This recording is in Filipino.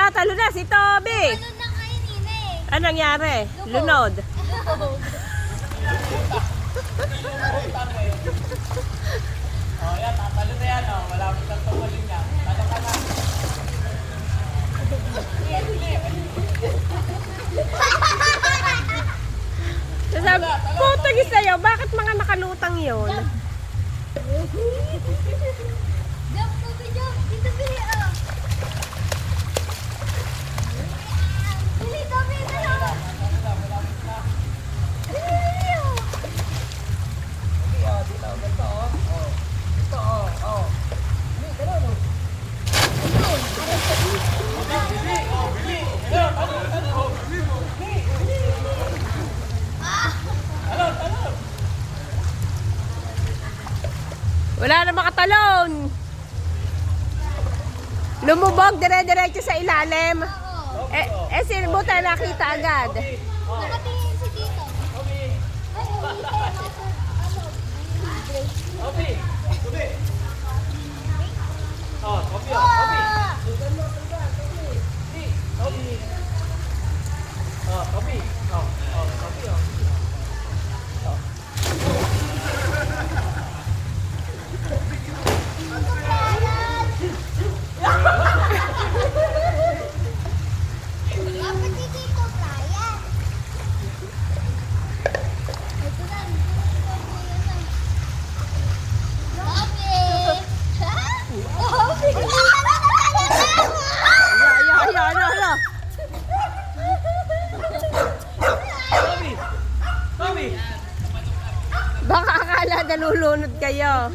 Tatalo na si Toby. Ano na kayo, Nina eh? Anong nangyari? Lunod. Oh, yan, tatalo na yan, oh. Malapit ang tumulin niya. Talo ka na. Sabi, putagis sa'yo, bakit mga nakalutang yun? Jump, Toby, jump. Dito, Bili, oh. Bili, Toby, dito. Bili, oh. Wala na makatalon. Lumubog, dire-diretso sa ilalim. Oo. Sino buta nakita agad? Nakatingin si Tito. Ay, hindi tayo Toby! Toby! Oh, Toby, oh. Toby! Toby! Oh, Toby! Oh, Toby, oh. Dapat si Tito, Brian. Ito na, Ano? Toby! Toby! Baka akala nalulunod kayo.